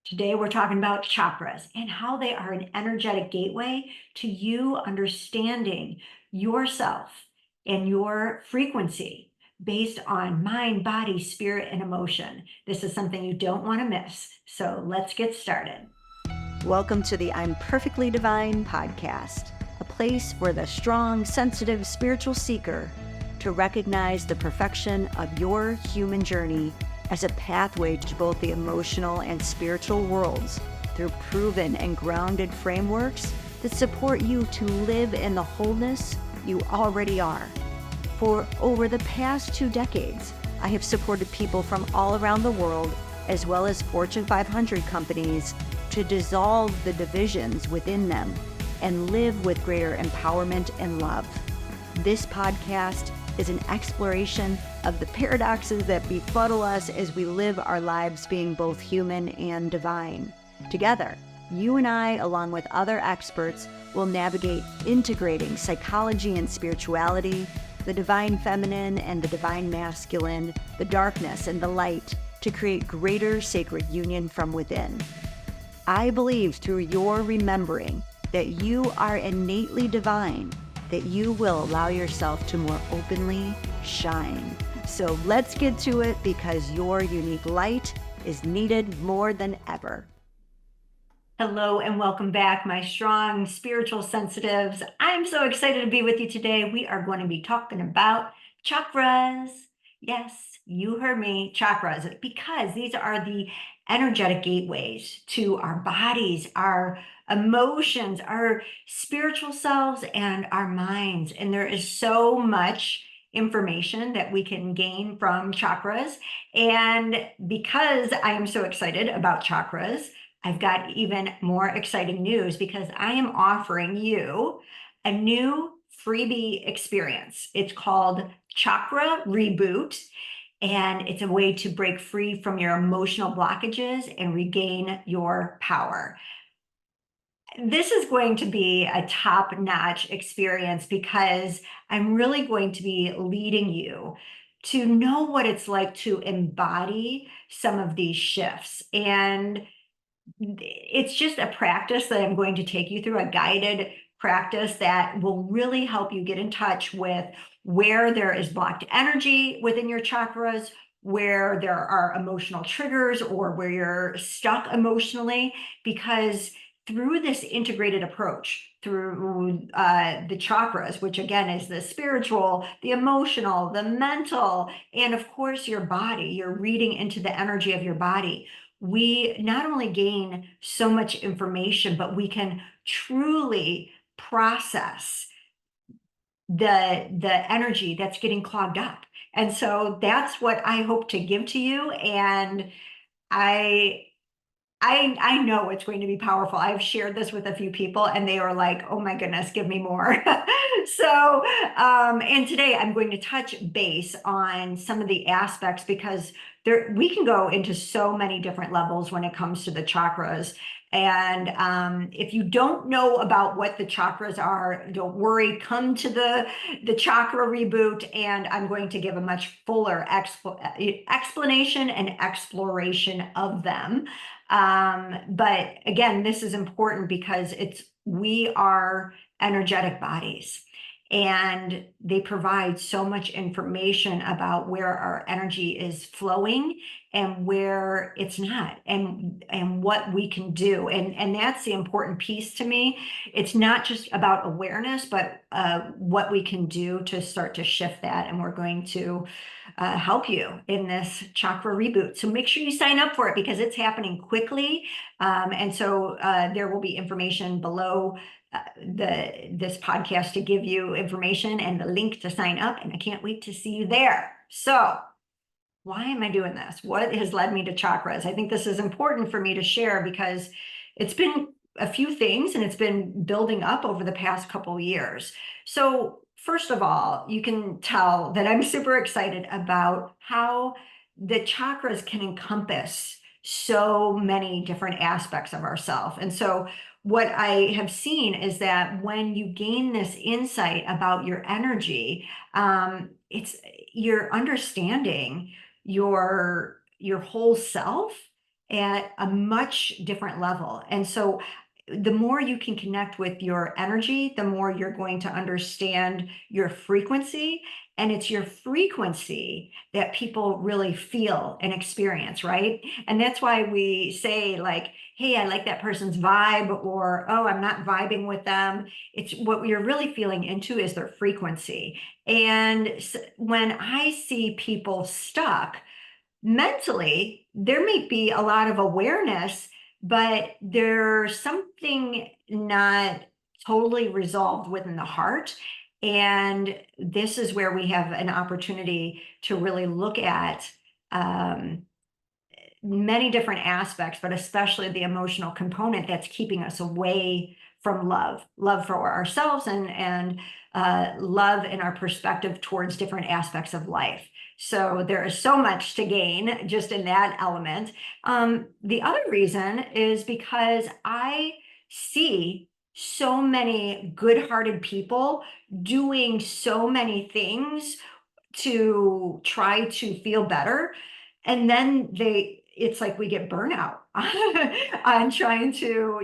Today, we're talking about chakras and how they are an energetic gateway to you understanding yourself and your frequency based on mind, body, spirit, and emotion. This is something you don't want to miss. So let's get started. Welcome to the I'm Perfectly Divine podcast, a place for the strong, sensitive, spiritual seeker to recognize the perfection of your human journey as a pathway to both the emotional and spiritual worlds through proven and grounded frameworks that support you to live in the wholeness you already are. For over the past 2 decades, I have supported people from all around the world, as well as Fortune 500 companies, to dissolve the divisions within them and live with greater empowerment and love. This podcast is an exploration of the paradoxes that befuddle us as we live our lives being both human and divine. Together, you and I, along with other experts, will navigate integrating psychology and spirituality, the divine feminine and the divine masculine, the darkness and the light, to create greater sacred union from within. I believe through your remembering that you are innately divine, that you will allow yourself to more openly shine. So let's get to it, because your unique light is needed more than ever. Hello and welcome back, my strong spiritual sensitives. I'm so excited to be with you today. We are going to be talking about chakras. Yes, you heard me, chakras, because these are the energetic gateways to our bodies, our emotions, our spiritual selves, and our minds. And there is so much information that we can gain from chakras. And because I am so excited about chakras, I've got even more exciting news, because I am offering you a new freebie experience. It's called Chakra Reboot, and it's a way to break free from your emotional blockages and regain your power. This is going to be a top-notch experience, because I'm really going to be leading you to know what it's like to embody some of these shifts. And it's just a practice that I'm going to take you through, a guided practice that will really help you get in touch with where there is blocked energy within your chakras, where there are emotional triggers, or where you're stuck emotionally. Because through this integrated approach, through the chakras, which again is the spiritual, the emotional, the mental, and of course your body, you're reading into the energy of your body, we not only gain so much information, but we can truly process the energy that's getting clogged up. And so that's what I hope to give to you. And I I know it's going to be powerful. I've shared this with a few people and they were like, oh my goodness, give me more. So, and today I'm going to touch base on some of the aspects, because we can go into so many different levels when it comes to the chakras. And if you don't know about what the chakras are, don't worry, come to the Chakra Reboot, and I'm going to give a much fuller explanation and exploration of them. But again, this is important because we are energetic bodies, and they provide so much information about where our energy is flowing and where it's not, and what we can do. And that's the important piece to me. It's not just about awareness, but what we can do to start to shift that. And we're going to help you in this Chakra Reboot. So make sure you sign up for it, because it's happening quickly. And so there will be information below this podcast to give you information and the link to sign up. And I can't wait to see you there. So why am I doing this? What has led me to chakras? I think this is important for me to share, because it's been a few things and it's been building up over the past couple of years. So first of all, you can tell that I'm super excited about how the chakras can encompass so many different aspects of ourselves. And so what I have seen is that when you gain this insight about your energy, you're understanding your whole self at a much different level. And so the more you can connect with your energy, the more you're going to understand your frequency. And it's your frequency that people really feel and experience, right? And that's why we say, like, hey, I like that person's vibe, or, oh, I'm not vibing with them. It's what you're really feeling into is their frequency. And when I see people stuck, mentally, there may be a lot of awareness, but there's something not totally resolved within the heart. And this is where we have an opportunity to really look at um, many different aspects, but especially the emotional component that's keeping us away from love for ourselves, and love in our perspective towards different aspects of life. So there is so much to gain just in that element. The other reason is because I see so many good-hearted people doing so many things to try to feel better, and then it's like we get burnout on trying to,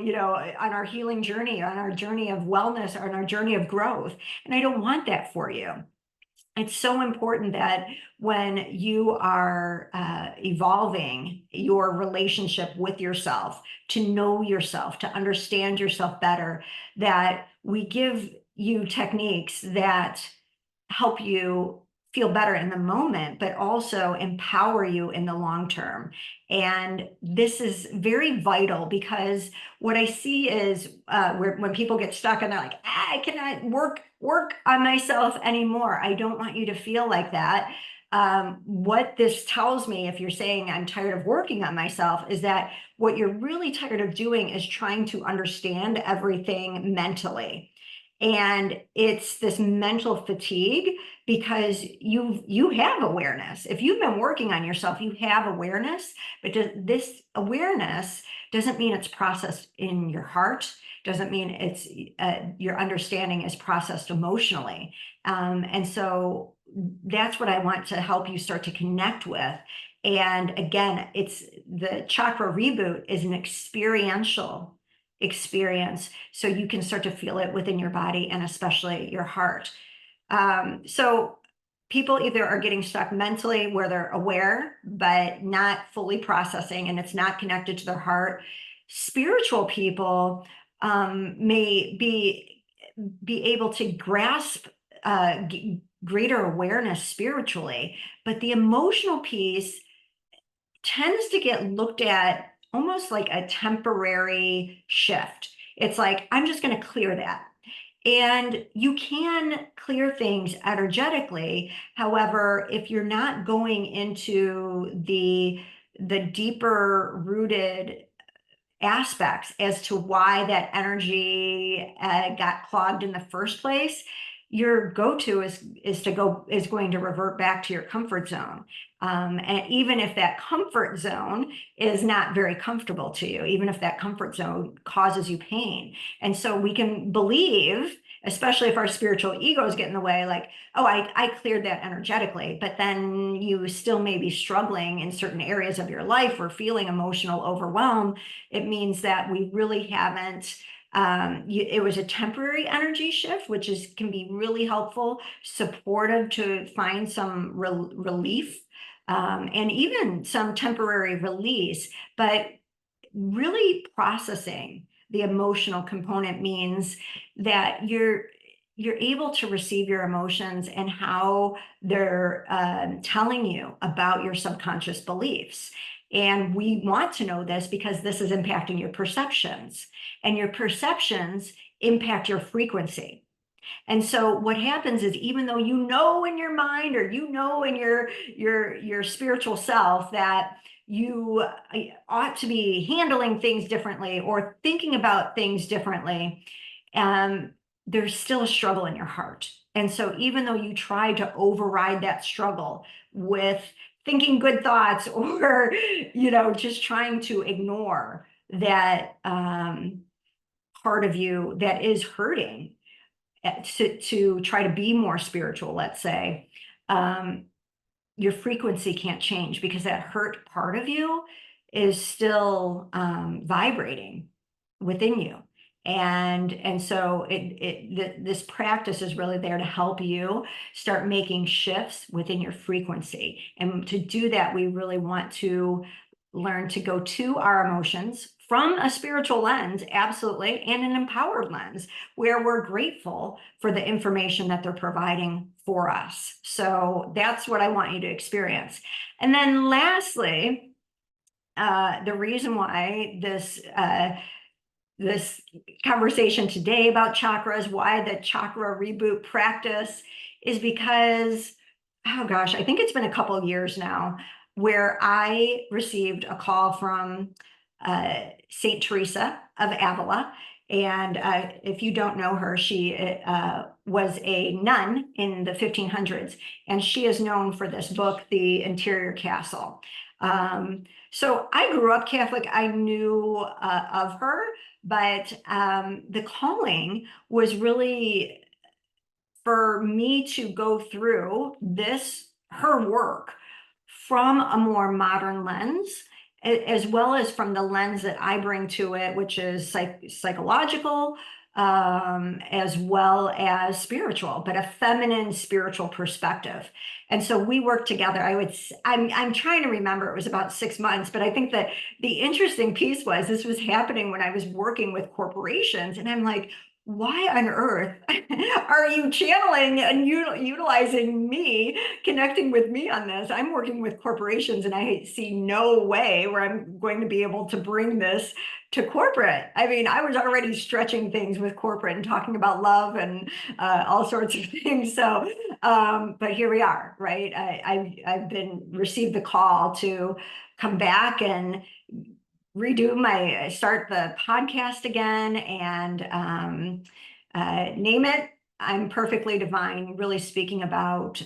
on our healing journey, on our journey of wellness, on our journey of growth. And I don't want that for you. It's so important that when you are evolving your relationship with yourself, to know yourself, to understand yourself better, that we give you techniques that help you feel better in the moment, but also empower you in the long term. And this is very vital, because what I see is when people get stuck and they're like, I cannot work on myself anymore. I don't want you to feel like that. What this tells me, if you're saying I'm tired of working on myself, is that what you're really tired of doing is trying to understand everything mentally. And it's this mental fatigue, because you have awareness. If you've been working on yourself, you have awareness, but this awareness doesn't mean it's processed in your heart, doesn't mean it's your understanding is processed emotionally. And so that's what I want to help you start to connect with. And again, it's the Chakra Reboot is an experiential experience, so you can start to feel it within your body and especially your heart. So people either are getting stuck mentally, where they're aware but not fully processing, and it's not connected to their heart. Spiritual people may be able to grasp greater awareness spiritually, but the emotional piece tends to get looked at almost like a temporary shift. It's like, I'm just going to clear that. And you can clear things energetically. However, if you're not going into the deeper rooted aspects as to why that energy got clogged in the first place, your go-to is going to revert back to your comfort zone. And even if that comfort zone is not very comfortable to you, even if that comfort zone causes you pain. And so we can believe, especially if our spiritual egos get in the way, like, oh, I cleared that energetically, but then you still may be struggling in certain areas of your life or feeling emotional overwhelm. It means that we really haven't, it was a temporary energy shift, which can be really helpful, supportive to find some relief, and even some temporary release. But really processing the emotional component means that you're able to receive your emotions and how they're telling you about your subconscious beliefs. And we want to know this because this is impacting your perceptions, and your perceptions impact your frequency. And so what happens is, even though you know in your mind, or you know in your spiritual self, that you ought to be handling things differently or thinking about things differently, there's still a struggle in your heart. And so even though you try to override that struggle with thinking good thoughts, or just trying to ignore that part of you that is hurting, to try to be more spiritual, let's say, your frequency can't change, because that hurt part of you is still vibrating within you. And so this practice is really there to help you start making shifts within your frequency. And to do that, we really want to learn to go to our emotions from a spiritual lens, absolutely, and an empowered lens, where we're grateful for the information that they're providing for us. So that's what I want you to experience. And then lastly, the reason why this conversation today about chakras, why the Chakra Reboot practice, is because, oh gosh, I think it's been a couple of years now where I received a call from Saint Teresa of Avila. And if you don't know her, she was a nun in the 1500s, and she is known for this book, The Interior Castle. So I grew up Catholic. I knew of her, but the calling was really for me to go through her work from a more modern lens, as well as from the lens that I bring to it, which is psychological, as well as spiritual, but a feminine spiritual perspective. And so we worked together. I'm trying to remember, it was about 6 months, but I think that the interesting piece was this was happening when I was working with corporations, and I'm like, why on earth are you channeling and utilizing me, connecting with me on this? I'm working with corporations, and I see no way where I'm going to be able to bring this to corporate. I mean, I was already stretching things with corporate and talking about love and all sorts of things. So, but here we are, right? I've received the call to come back and start the podcast again, and name it I'm Perfectly Divine, really speaking about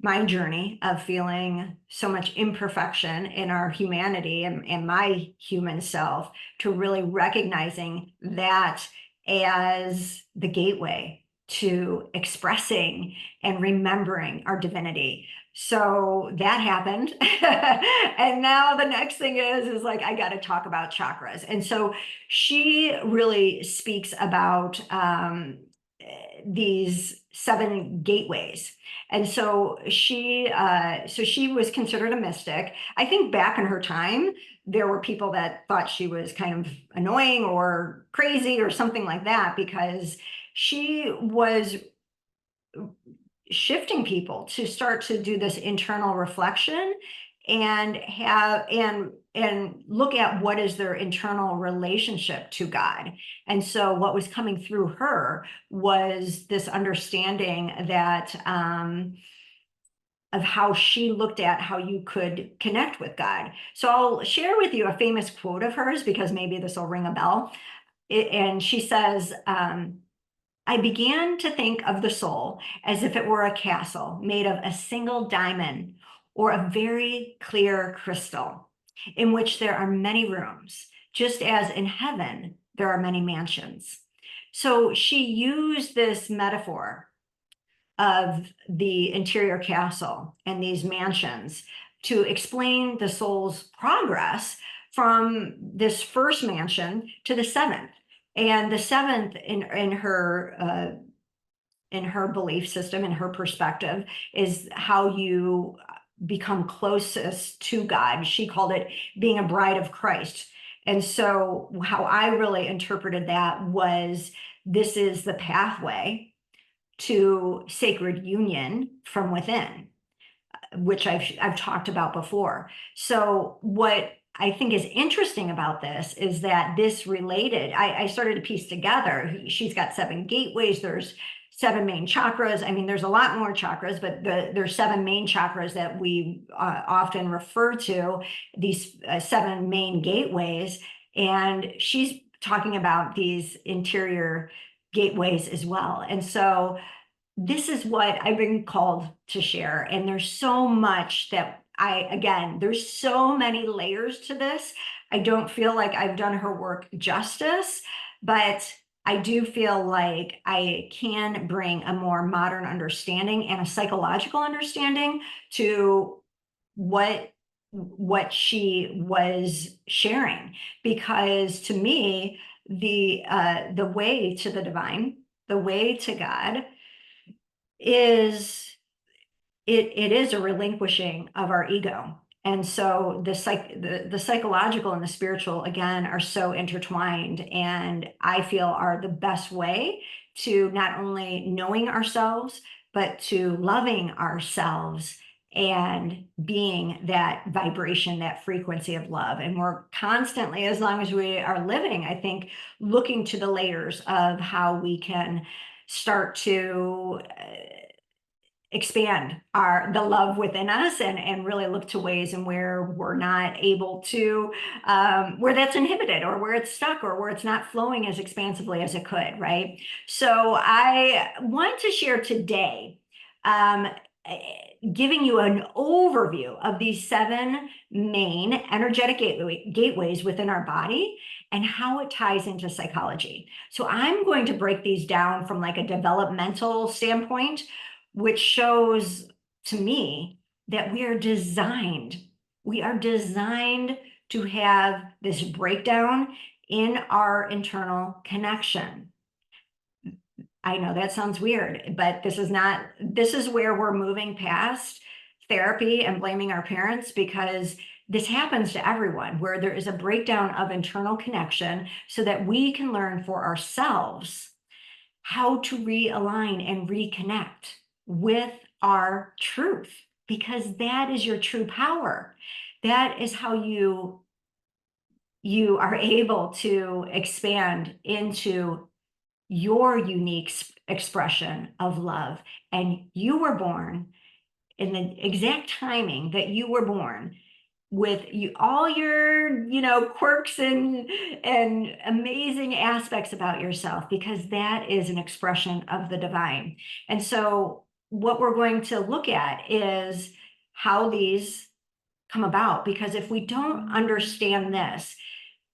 my journey of feeling so much imperfection in our humanity and my human self, to really recognizing that as the gateway to expressing and remembering our divinity. So that happened. And now the next thing is like, I got to talk about chakras. And so she really speaks about these 7 gateways. And so she was considered a mystic. I think back in her time, there were people that thought she was kind of annoying or crazy or something like that, because she was shifting people to start to do this internal reflection and look at what is their internal relationship to God. And so what was coming through her was this understanding that of how she looked at how you could connect with God. So I'll share with you a famous quote of hers, because maybe this will ring a bell. And she says, I began to think of the soul as if it were a castle made of a single diamond or a very clear crystal, in which there are many rooms, just as in heaven there are many mansions. So she used this metaphor of the interior castle and these mansions to explain the soul's progress from this first mansion to the 7th. And the 7th in her belief system, in her perspective, is how you become closest to God. She called it being a bride of Christ. And so how I really interpreted that was, this is the pathway to sacred union from within, which I've talked about before. So what I think is interesting about this is that I started to piece together, she's got 7 gateways, there's 7 main chakras. I mean, there's a lot more chakras, but there's 7 main chakras that we often refer to, these 7 main gateways. And she's talking about these interior gateways as well. And so this is what I've been called to share. And there's so much that there's so many layers to this. I don't feel like I've done her work justice, but I do feel like I can bring a more modern understanding and a psychological understanding to what what she was sharing, because to me, the way to the divine, the way to God is it is a relinquishing of our ego. And so the psychological and the spiritual, again, are so intertwined, and I feel are the best way to not only knowing ourselves, but to loving ourselves and being that vibration, that frequency of love. And we're constantly, as long as we are living, I think, looking to the layers of how we can start to expand the love within us, and really look to ways in where we're not able to, where that's inhibited, or where it's stuck, or where it's not flowing as expansively as it could, right? So I want to share today, um, giving you an overview of these 7 main energetic gateways within our body and how it ties into psychology. So I'm going to break these down from like a developmental standpoint, which shows to me that we are designed to have this breakdown in our internal connection. I know that sounds weird, but this is where we're moving past therapy and blaming our parents, because this happens to everyone, where there is a breakdown of internal connection so that we can learn for ourselves how to realign and reconnect with our truth, because that is your true power. That is how you are able to expand into your unique expression of love. And you were born in the exact timing that you were born, with all your quirks and amazing aspects about yourself, because that is an expression of the divine. And so what we're going to look at is how these come about, because if we don't understand this,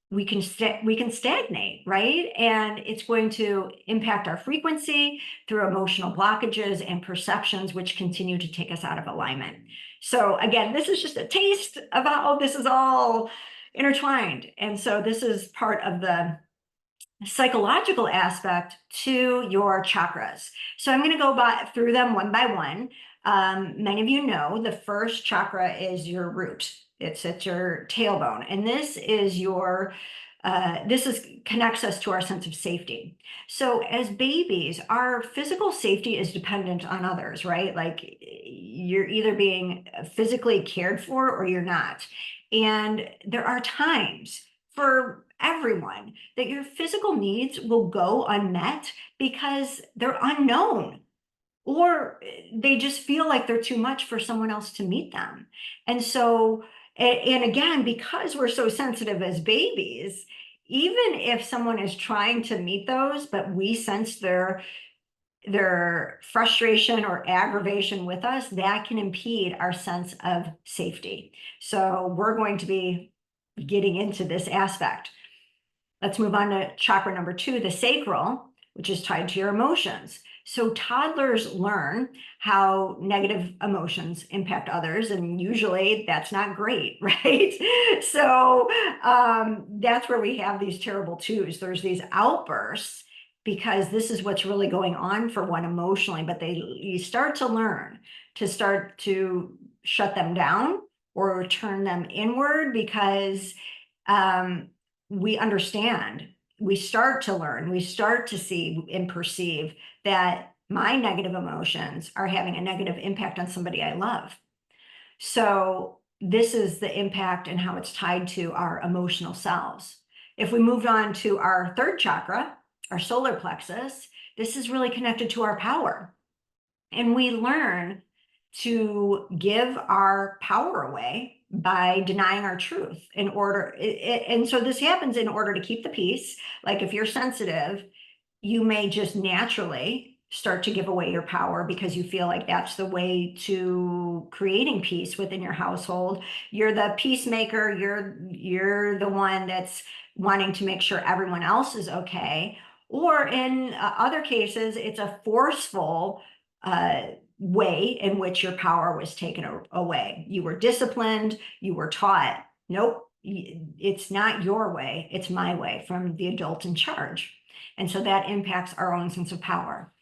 we can stagnate, right? And it's going to impact our frequency through emotional blockages and perceptions, which continue to take us out of alignment. So again, this is just a taste of how this is all intertwined. And so this is part of the psychological aspect to your chakras. So I'm going to go through them one by one. Many of you know the first chakra is your root. It's at your tailbone, and this is connects us to our sense of safety. So as babies, our physical safety is dependent on others, right? Like you're either being physically cared for or you're not. And there are times for everyone that your physical needs will go unmet because they're unknown, or they just feel like they're too much for someone else to meet them. And so, and again, because we're so sensitive as babies, even if someone is trying to meet those, but we sense their frustration or aggravation with us, that can impede our sense of safety. So we're going to be getting into this aspect. Let's move on to chakra number 2, the sacral, which is tied to your emotions. So toddlers learn how negative emotions impact others, and usually that's not great, right? So that's where we have these terrible twos. There's these outbursts because this is what's really going on for one emotionally, but you start to learn to shut them down or turn them inward, because we understand, we start to learn, we start to see and perceive that my negative emotions are having a negative impact on somebody I love. So this is the impact and how it's tied to our emotional selves. If we moved on to our 3rd chakra, our solar plexus, this is really connected to our power. And we learn to give our power away by denying our truth in order. And so this happens in order to keep the peace. Like if you're sensitive, you may just naturally start to give away your power because you feel like that's the way to creating peace within your household. You're the peacemaker. You're the one that's wanting to make sure everyone else is okay. Or in other cases, it's a forceful way in which your power was taken away. You were disciplined, you were taught, nope, it's not your way, it's my way, from the adult in charge. And so that impacts our own sense of power.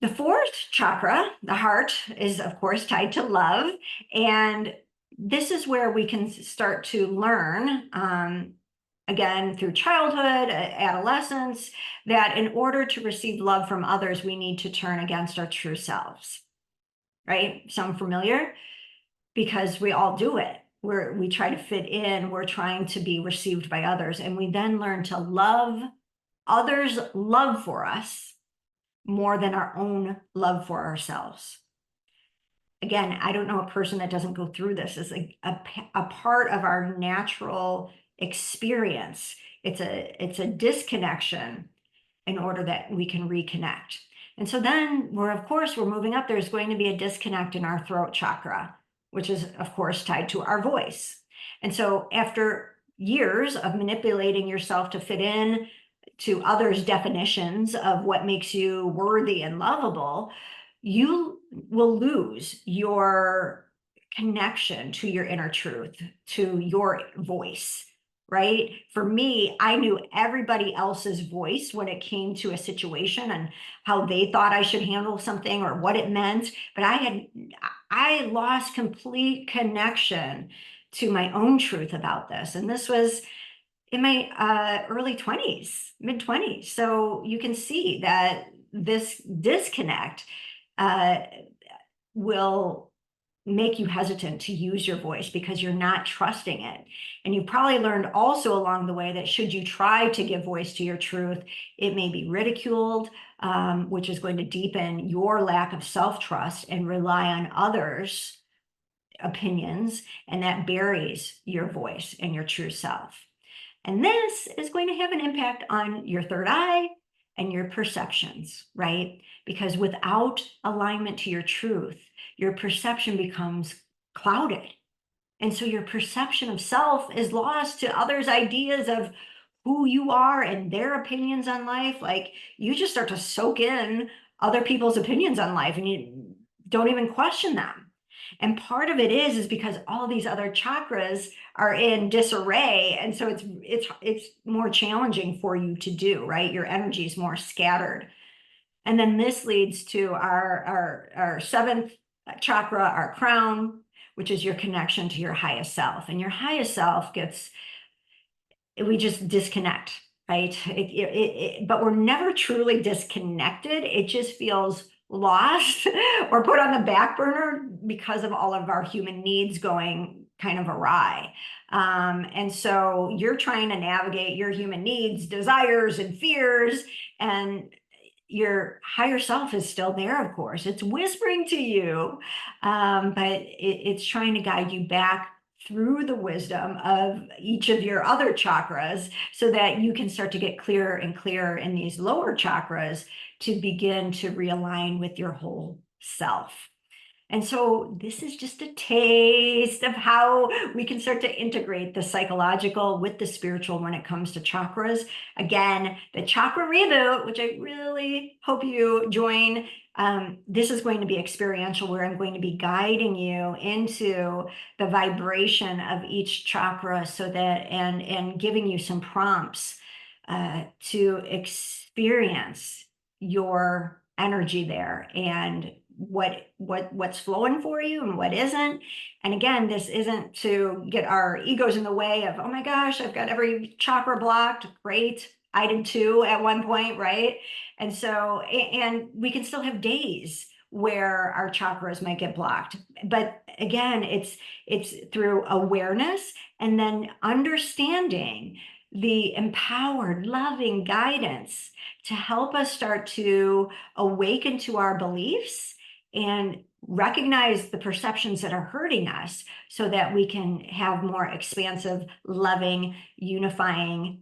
The fourth chakra, the heart, is of course tied to love. And this is where we can start to learn, again, through childhood, adolescence, that in order to receive love from others, we need to turn against our true selves, right? Sound familiar? Because we all do it. We try to fit in, we're trying to be received by others, and we then learn to love others' love for us more than our own love for ourselves. Again, I don't know a person that doesn't go through this. It's a part of our natural experience. It's a disconnection in order that we can reconnect. And so then we're moving up. There's going to be a disconnect in our throat chakra, which is of course tied to our voice. And so after years of manipulating yourself to fit in to others' definitions of what makes you worthy and lovable, you will lose your connection to your inner truth, to your voice, right? For me, I knew everybody else's voice when it came to a situation and how they thought I should handle something or what it meant, but I lost complete connection to my own truth about this. And this was in my early 20s, mid 20s. So you can see that this disconnect will make you hesitant to use your voice because you're not trusting it. And you probably learned also along the way that should you try to give voice to your truth, it may be ridiculed, which is going to deepen your lack of self-trust and rely on others' opinions, and that buries your voice and your true self. And this is going to have an impact on your third eye and your perceptions, right? Because without alignment to your truth, your perception becomes clouded. And so your perception of self is lost to others' ideas of who you are and their opinions on life. Like, you just start to soak in other people's opinions on life and you don't even question them. And part of it is because all these other chakras are in disarray. And so it's more challenging for you to do, right? Your energy is more scattered. And then this leads to our seventh chakra, our crown, which is your connection to your highest self. And your highest self we just disconnect, right? But we're never truly disconnected. It just feels lost or put on the back burner because of all of our human needs going kind of awry. And so you're trying to navigate your human needs, desires, and fears, and your higher self is still there, of course. It's whispering to you, but it's trying to guide you back through the wisdom of each of your other chakras so that you can start to get clearer and clearer in these lower chakras to begin to realign with your whole self. And so this is just a taste of how we can start to integrate the psychological with the spiritual when it comes to chakras. Again, the Chakra Reboot, which I really hope you join. This is going to be experiential, where I'm going to be guiding you into the vibration of each chakra so that, and giving you some prompts to experience your energy there and what's flowing for you and what isn't. And again, this isn't to get our egos in the way of, oh my gosh, I've got every chakra blocked. Great. I did too at one point, right? And so, and we can still have days where our chakras might get blocked. But again, it's through awareness and then understanding the empowered, loving guidance to help us start to awaken to our beliefs and recognize the perceptions that are hurting us so that we can have more expansive, loving, unifying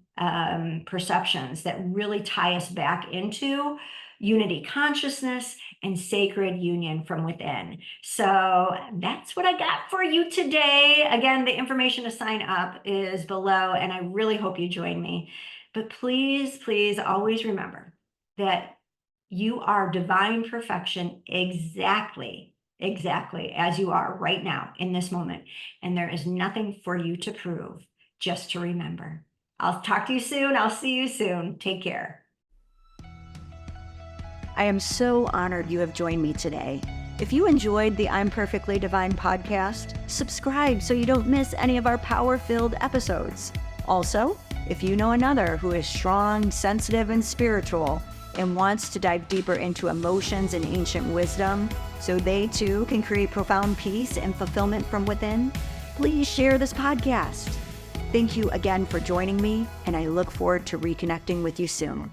perceptions that really tie us back into unity consciousness and sacred union from within. So that's what I got for you today. Again, the information to sign up is below, and I really hope you join me. But please, please always remember that You are divine perfection exactly as you are right now in this moment. And there is nothing for you to prove, just to remember. I'll talk to you soon. I'll see you soon. Take care. I am so honored you have joined me today. If you enjoyed the I'm Perfectly Divine podcast, subscribe so you don't miss any of our power-filled episodes. Also, if you know another who is strong, sensitive, and spiritual and wants to dive deeper into emotions and ancient wisdom so they too can create profound peace and fulfillment from within, please share this podcast. Thank you again for joining me, and I look forward to reconnecting with you soon.